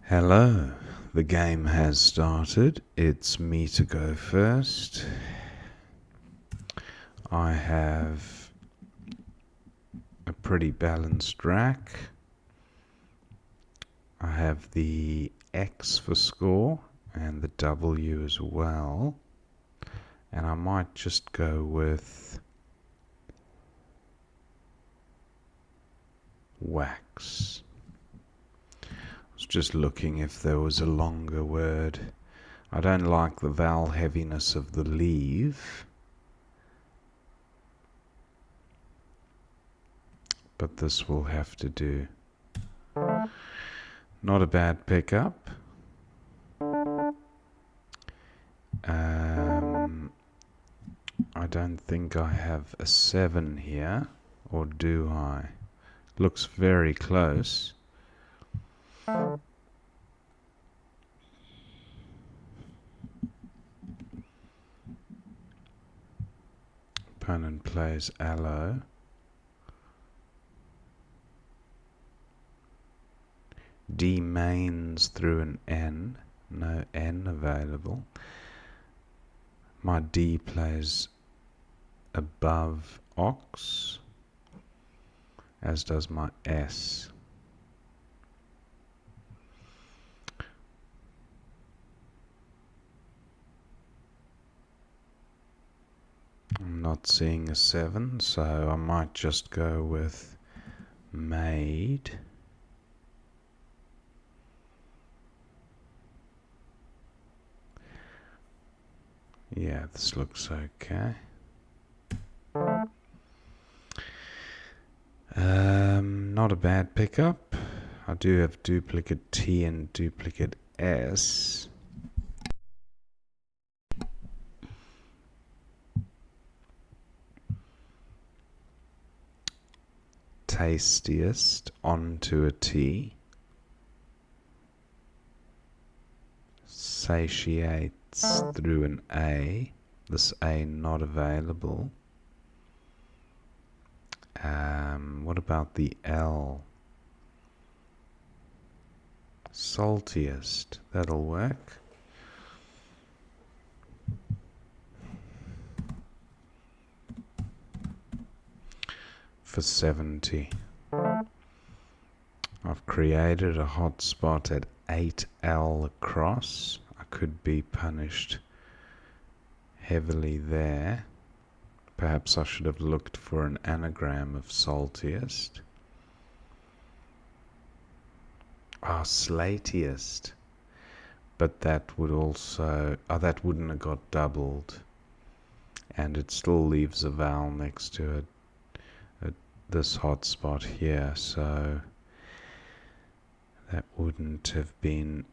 Hello, the game has started. It's me to go first. I have a pretty balanced rack. I have the X for score and the W as well. And I might just go with wax. I was just looking if there was a longer word. I don't like the vowel heaviness of the leave, but this will have to do. Not a bad pickup. I don't think I have a 7 here, or do I? Looks very close. Opponent plays aloe. D mains through an N. No N available. My D plays above ox, as does my S. I'm not seeing a 7, so I might just go with maid. Yeah, this looks okay. Not a bad pickup. I do have duplicate T and duplicate S. Tastiest onto a T. Satiates through an A. This A not available. What about the L? Saltiest. That'll work. For 70. I've created a hotspot at 8L across. I could be punished heavily there. Perhaps I should have looked for an anagram of saltiest. Slatiest. But that would also... that wouldn't have got doubled. And it still leaves a vowel next to it. This hotspot here, so that wouldn't have been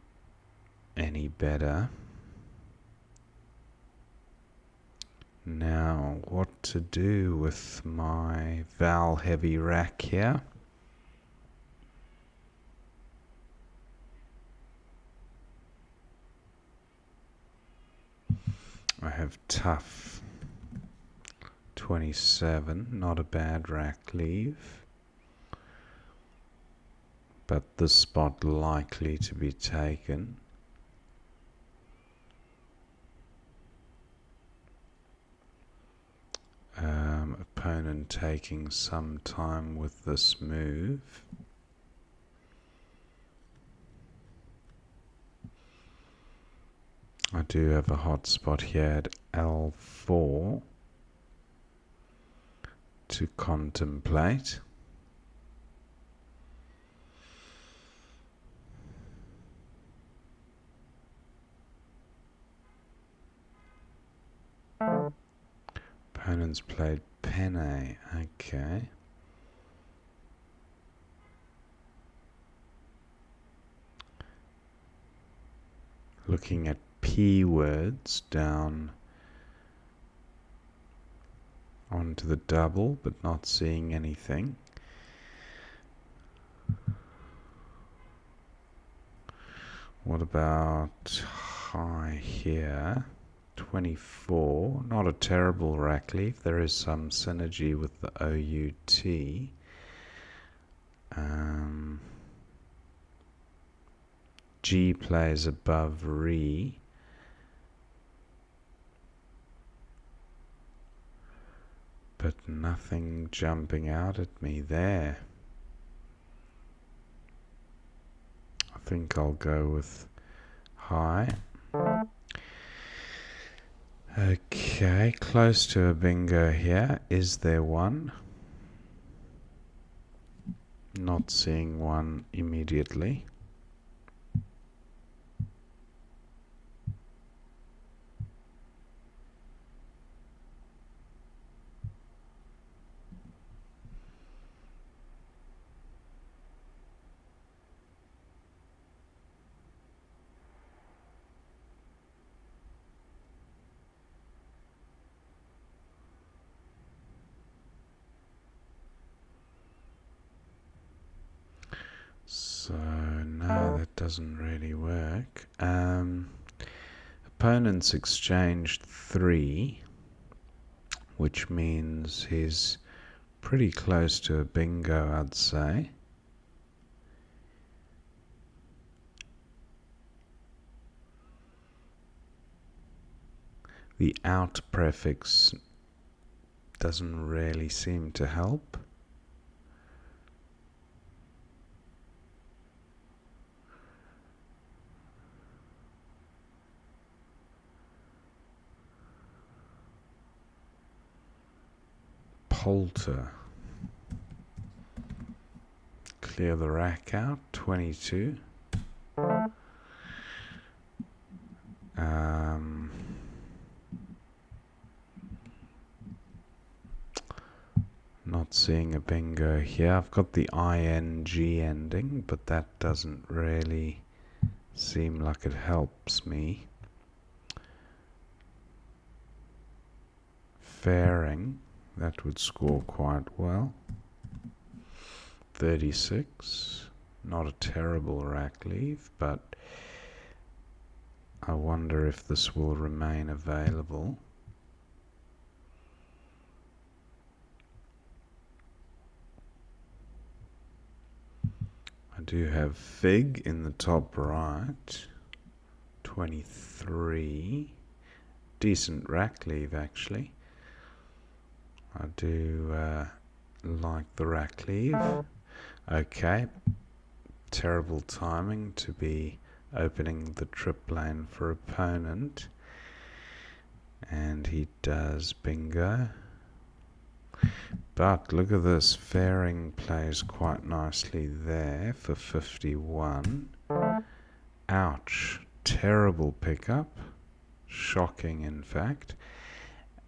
any better. Now, what to do with my vowel heavy rack here? I have tough. 27, not a bad rack leave, but the spot likely to be taken. Opponent taking some time with this move. I do have a hot spot here at L4 to contemplate. Opponents played penne, okay. Looking at P words down onto the double, but not seeing anything. What about high here? 24, not a terrible rack leaf. There is some synergy with the OUT. G plays above Re. But nothing jumping out at me there. I think I'll go with high. Okay, close to a bingo here. Is there one? Not seeing one immediately. So, no, that doesn't really work. Opponent's exchanged 3, which means he's pretty close to a bingo, I'd say. The out prefix doesn't really seem to help. Polter. Clear the rack out, 22. Not seeing a bingo here. I've got the ing ending, but that doesn't really seem like it helps me. Fairing, that would score quite well. 36, not a terrible rack leave, but I wonder if this will remain available. I do have Fig in the top right, 23, decent rack leave actually. I do like the rack leave. Okay, terrible timing to be opening the trip lane for opponent, and he does bingo. But look at this, Fairing plays quite nicely there for 51. Ouch, terrible pickup, shocking in fact,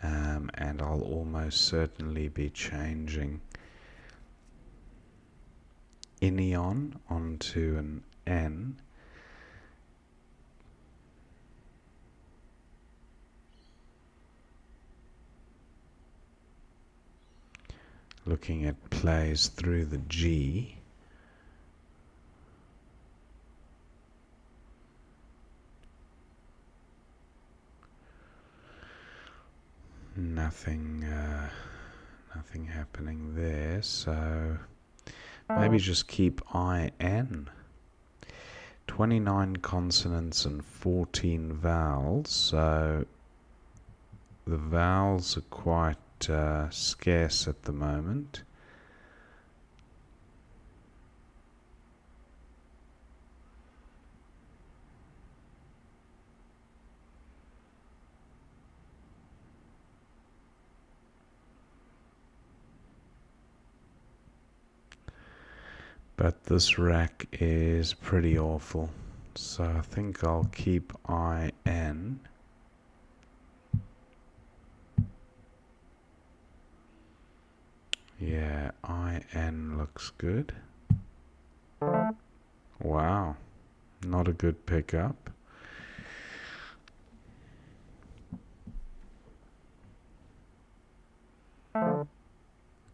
and I'll almost certainly be changing Ineon onto an N. Looking at plays through the G. Nothing happening there, so maybe just keep IN. 29 consonants and 14 vowels, so the vowels are quite scarce at the moment. But this rack is pretty awful, so I think I'll keep IN. Yeah, IN looks good. Wow, not a good pickup.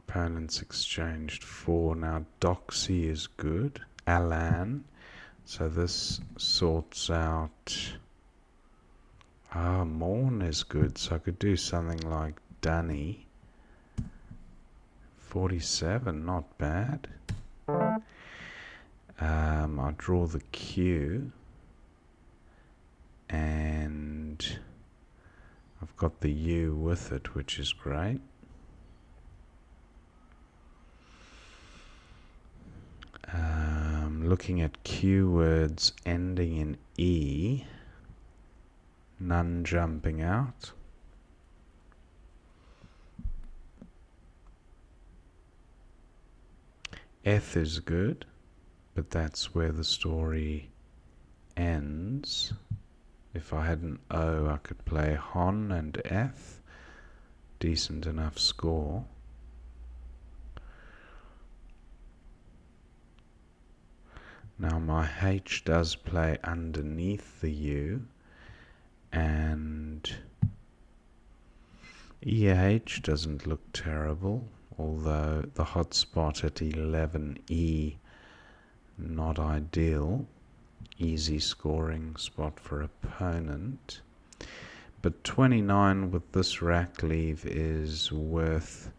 Opponents exchanged 4. Now Doxy is good. Alan. So this sorts out... Morn is good. So I could do something like Dunny. 47, not bad. I draw the Q. got the U with it, which is great. Looking at keywords ending in E, none jumping out. Eth is good, but that's where the story ends. If I had an O, I could play Hon and Eth. Decent enough score. Now my H does play underneath the U, and EH doesn't look terrible, although the hotspot at 11E, not ideal. Easy scoring spot for opponent. But 29 with this rack leave is worth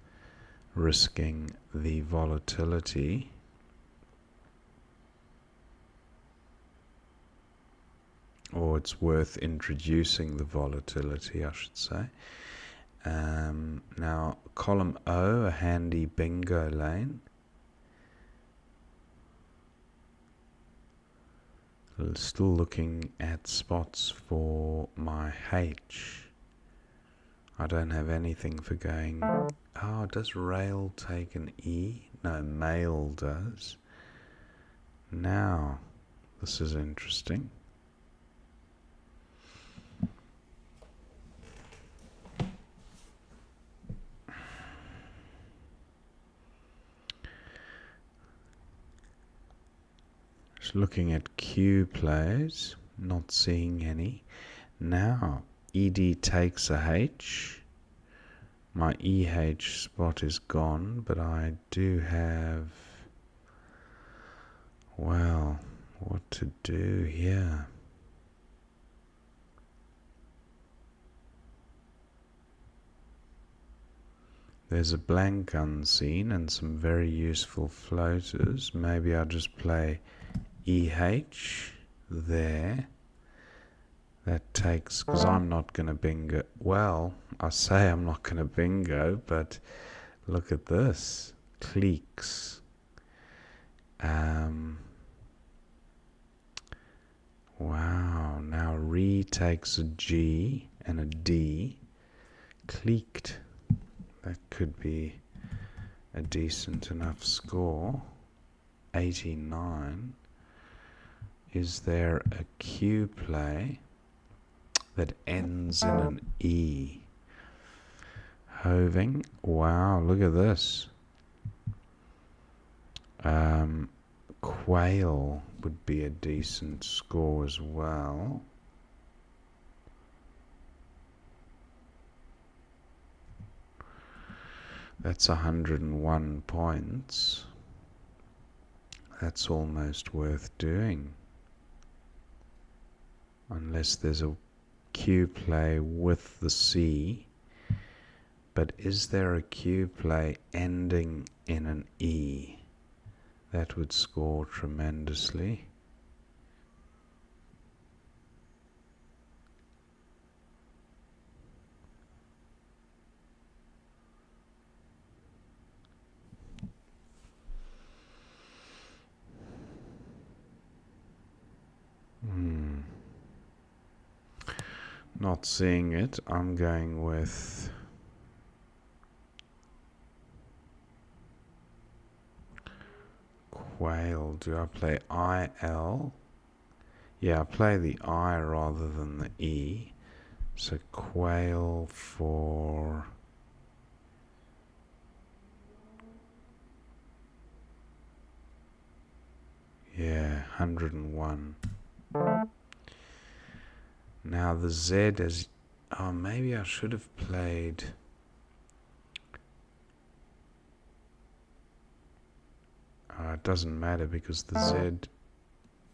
risking the volatility. Or it's worth introducing the volatility, I should say. Now, column O, a handy bingo lane. Still looking at spots for my H. I don't have anything for going... Oh, does rail take an E? No, mail does. Now, this is interesting. Just looking at Q plays, not seeing any. Now, ED takes a H. My EH spot is gone, but I do have... Well, what to do here? There's a blank unseen and some very useful floaters. Maybe I'll just play EH there. That takes, because I'm not going to bingo. Well, I say I'm not going to bingo, but look at this. Cliques. Wow, now Re takes a G and a D. Cliqued. That could be a decent enough score. 89. Is there a Q play that ends in an E? Hoving. Wow, look at this. Quail would be a decent score as well. That's 101 points. That's almost worth doing. Unless there's a Q play with the C. But is there a Q play ending in an E? That would score tremendously. Not seeing it. I'm going with Quail. Do I play IL? Yeah, I play the I rather than the E. So Quail for... Yeah, 101. Now the Z is... Oh, maybe I should have played... it doesn't matter because the Z...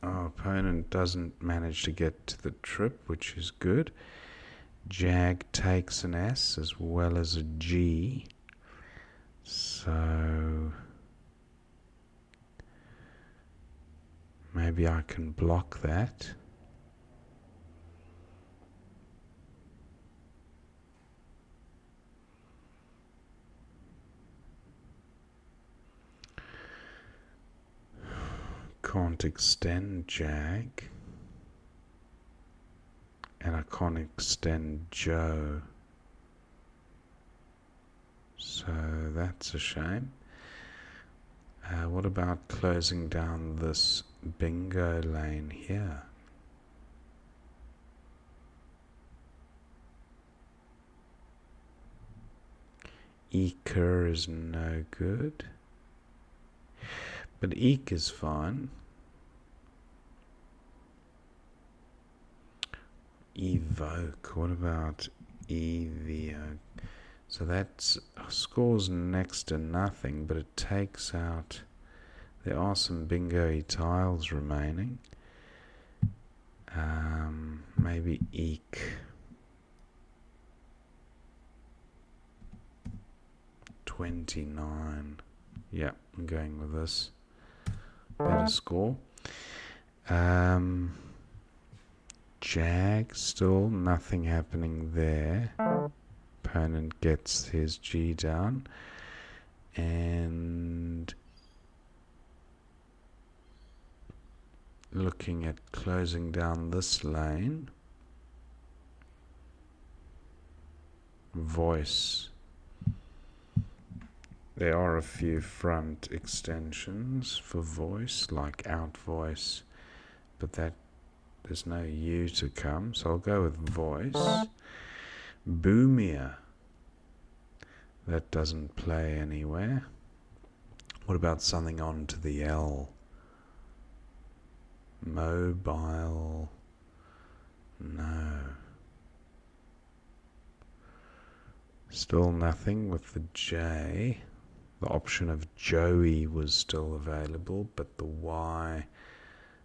opponent doesn't manage to get to the trip, which is good. Jag takes an S as well as a G. So... maybe I can block that. can't extend Jag, and I can't extend Joe, so that's a shame. What about closing down this bingo lane here? Eker is no good, but Eek is fine. Evoke, what about Evoke? So that scores next to nothing, but it takes out... There are some bingo-y tiles remaining. Maybe Eek. 29. Yeah, I'm going with this. Better score. Jag, still nothing happening there. Opponent gets his G down. And looking at closing down this lane. Voice. There are a few front extensions for voice, like out voice, but that there's no U to come, so I'll go with voice. Boomia. That doesn't play anywhere. What about something on to the L? Mobile. No. Still nothing with the J. The option of Joey was still available, but the Y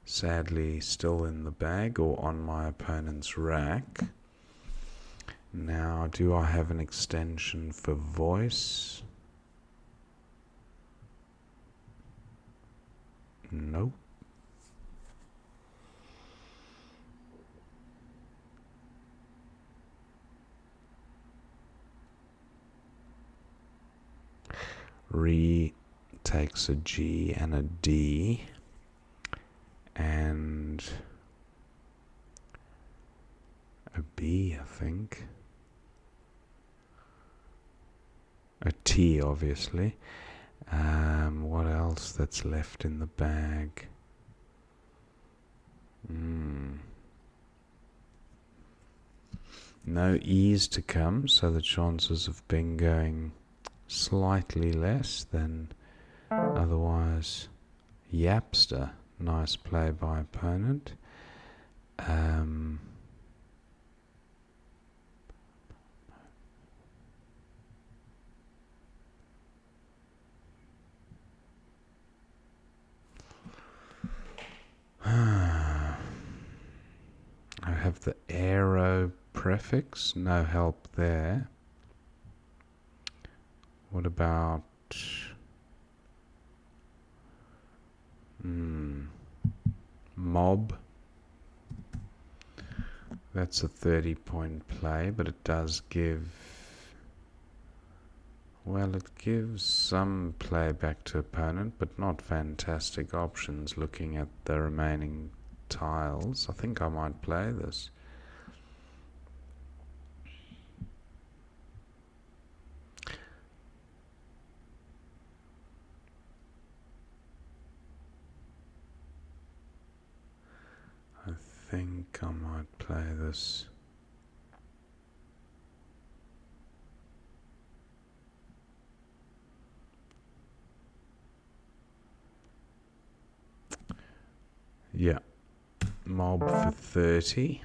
sadly still in the bag or on my opponent's rack. Now, do I have an extension for voice? Nope. Re takes a G and a D, and a B, I think. A T, obviously. What else that's left in the bag? No E's to come, so the chances of bingoing slightly less than otherwise. Yapster, nice play by opponent. I have the aero prefix, no help there. What about mob? That's a 30-point play, but it does give... Well, it gives some play back to opponent, but not fantastic options looking at the remaining tiles. I think I might play this. I think I might play this. Yeah, mob for 30,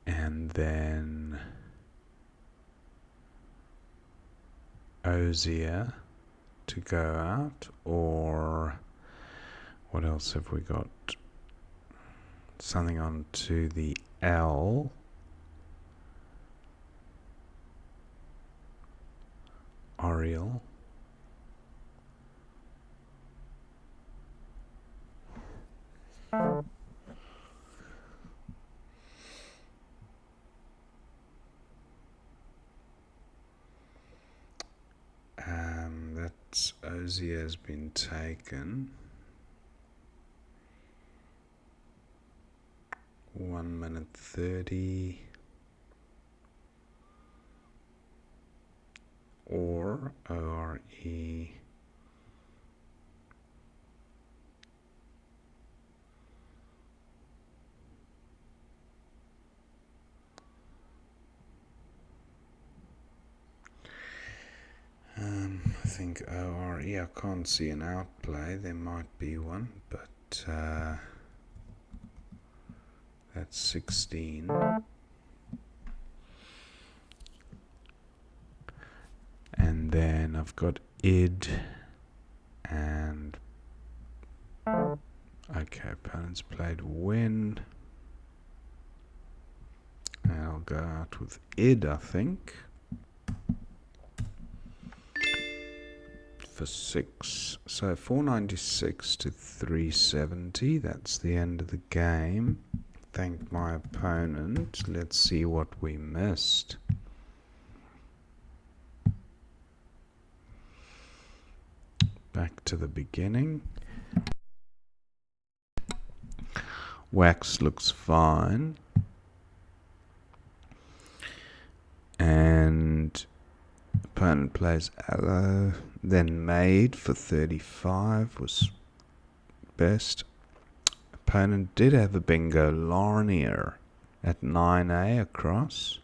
and then Osier to go out, or what else have we got? Something on to the L. Oriel. That's Osier has been taken. 1 minute 30. Or O-R-E. I think O-R-E. I can't see an outplay. There might be one, but that's 16. And then I've got id and okay, opponents played win. And I'll go out with id, I think. For 6. So 496 to 370. That's the end of the game. Thank my opponent. Let's see what we missed. Back to the beginning. Wax looks fine. And opponent plays aloe. Then made for 35 was best. Opponent did have a bingo Larnier at 9A across.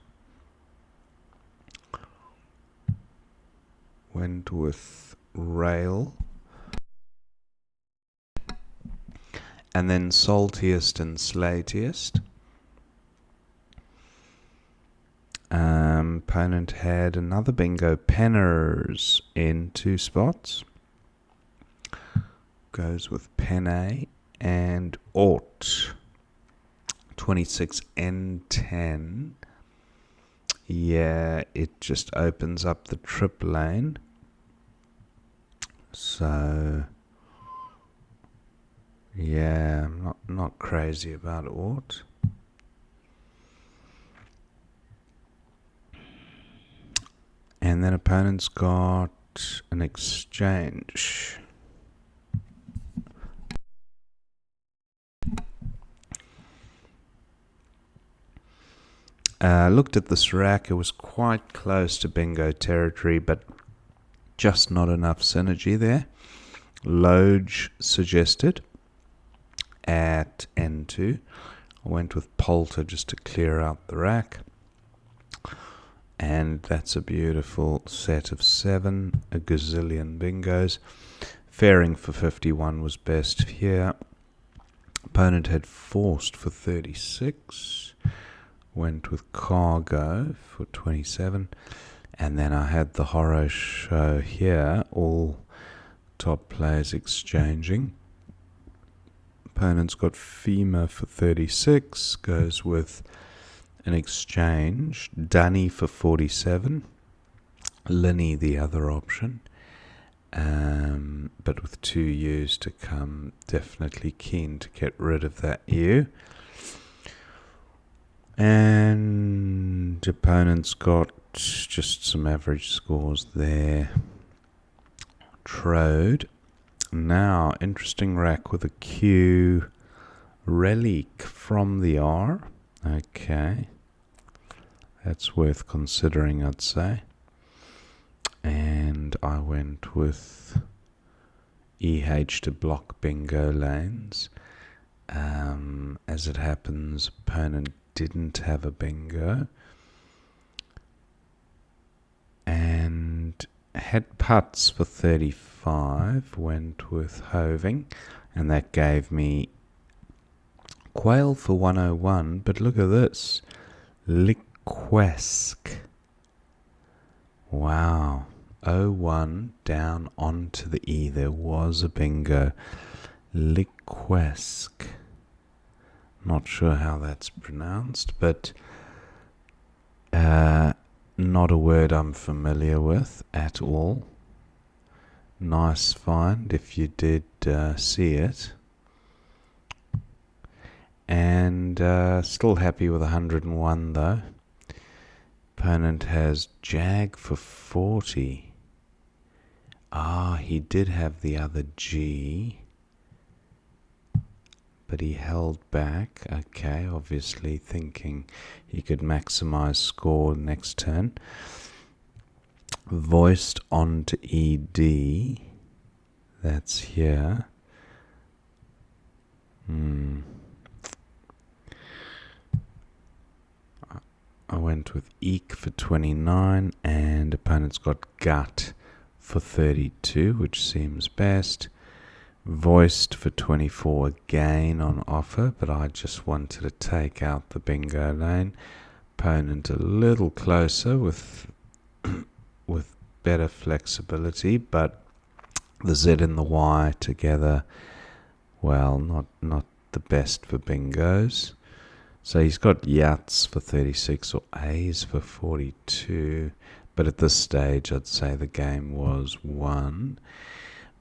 Went with rail. And then saltiest and slatiest. Opponent had another bingo penners in 2 spots. Goes with penne and ought. 26 N10. Yeah, it just opens up the trip lane. So yeah, I'm not crazy about ought. And then opponents got an exchange. Looked at this rack. It was quite close to bingo territory, but just not enough synergy there. Loge suggested at N2. I went with Polter just to clear out the rack. And that's a beautiful set of 7, a gazillion bingos. Fairing for 51 was best here. Opponent had forced for 36. Went with cargo for 27. And then I had the horror show here, all top players exchanging. Opponent's got FEMA for 36, goes with an exchange. Dunny for 47. Linny the other option. But with 2 U's to come, definitely keen to get rid of that U. And opponents got just some average scores there. Trode. Now, interesting rack with a Q. Relic from the R. Okay. That's worth considering, I'd say. And I went with EH to block bingo lanes. As it happens, opponent didn't have a bingo. And had putts for 35. Went with hoving. And that gave me quail for 101. But look at this. Liquesque. Wow. 01 down onto the E. There was a bingo. Liquesque. Not sure how that's pronounced, but not a word I'm familiar with at all. Nice find if you did see it. And still happy with 101 though. Opponent has Jag for 40. He did have the other G. but he held back. Okay, obviously thinking he could maximize score next turn. Voiced onto ED. That's here. I went with Eek for 29, and opponent's got Gut for 32, which seems best. Voiced for 24 again on offer, but I just wanted to take out the bingo lane. Opponent a little closer with better flexibility, but the Z and the Y together, well, not the best for bingos. So he's got Yachts for 36 or A's for 42, but at this stage I'd say the game was won.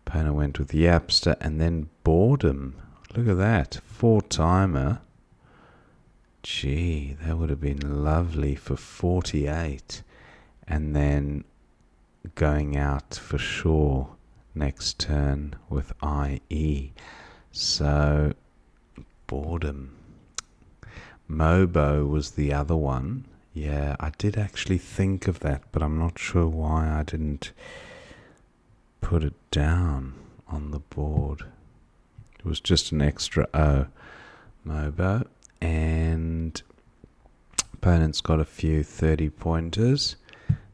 Opponent went with Yapster and then Boredom. Look at that, 4-timer. Gee, that would have been lovely for 48. And then going out for sure next turn with IE. So, Boredom. Mobo was the other one. Yeah, I did actually think of that, but I'm not sure why I didn't put it down on the board. It was just an extra O. Mobo. And opponent's got a few 30-pointers.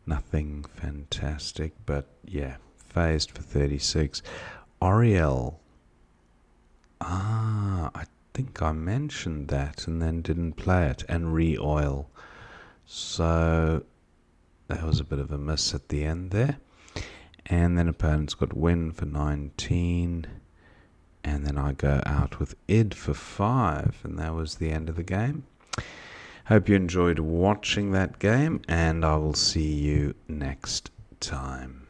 Nothing fantastic, but yeah, phased for 36. Oriel. I think I mentioned that and then didn't play it. And Re-Oil. So that was a bit of a miss at the end there. And then opponent's got Win for 19. And then I go out with Id for 5. And that was the end of the game. Hope you enjoyed watching that game, and I will see you next time.